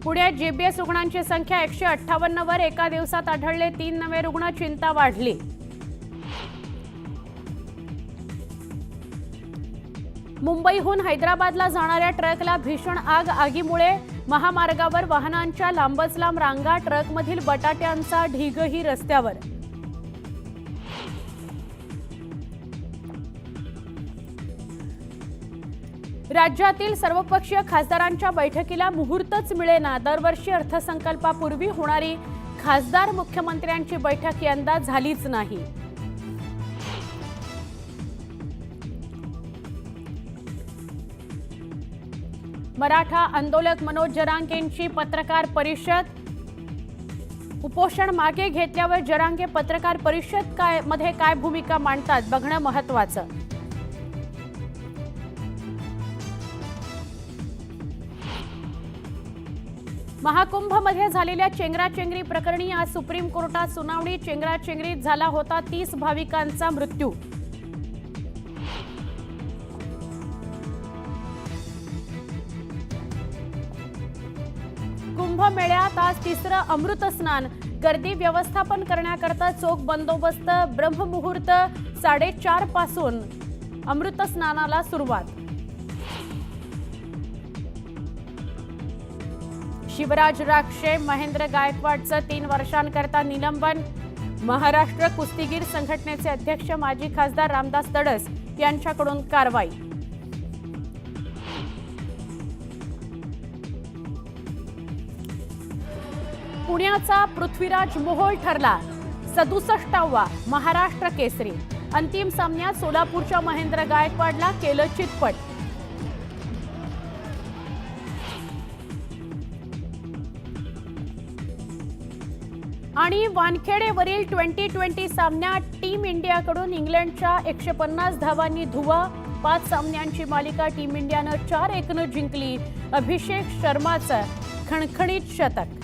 पुण्यात जेबीएस रुग्णांची संख्या 158 वर, एका दिवसात आढळले 3 नवे रुग्ण, चिंता वाढली. मुंबईहून हैदराबादला जाणाऱ्या ट्रकला भीषण आग. आगीमुळे महामार्गावर वाहनांच्या लांबच लांब रांगा, ट्रकमधील बटाट्यांचा ढीगही रस्त्यावर. राज्यातील सर्वपक्षीय खासदारांच्या बैठकीला मुहूर्तच मिळेना. दरवर्षी अर्थसंकल्पापूर्वी होणारी खासदार मुख्यमंत्र्यांची बैठक यंदा झालीच नाही. मराठा आंदोलक मनोज जरांगेंची पत्रकार परिषद. उपोषण मागे घेतल्यावर जरांगे पत्रकार परिषद मध्ये काय भूमिका मांडतात बघणं महत्त्वाचं. महाकुंभमध्ये झालेल्या चेंगराचेंगरी प्रकरणी आज सुप्रीम कोर्टात सुनावणी. चेंगराचेंगरीत झाला होता 30 भाविकांचा मृत्यू. कुंभमेळ्यात आज तिसरं अमृत स्नान. गर्दी व्यवस्थापन करण्याकरता चोख बंदोबस्त. ब्रह्ममुहूर्त 4:30 पासून अमृत स्नानाला सुरुवात. शिवराज राक्षे महेंद्र गायकवाडचं 3 वर्षांकरता निलंबन. महाराष्ट्र कुस्तीगीर संघटनेचे अध्यक्ष माजी खासदार रामदास तडस यांच्याकडून कारवाई. पुण्याचा पृथ्वीराज मोहोळ ठरला 67वा महाराष्ट्र केसरी. अंतिम सामन्यात सोलापूरच्या महेंद्र गायकवाडला केलं चितपट. आणि वानखेडेवरील 2020 सामन्यात टीम इंडियाकडून इंग्लंडच्या 150 धावांनी धुव्वा. 5 सामन्यांची मालिका टीम इंडियानं 4-1 जिंकली. अभिषेक शर्माचं खणखणीत शतक.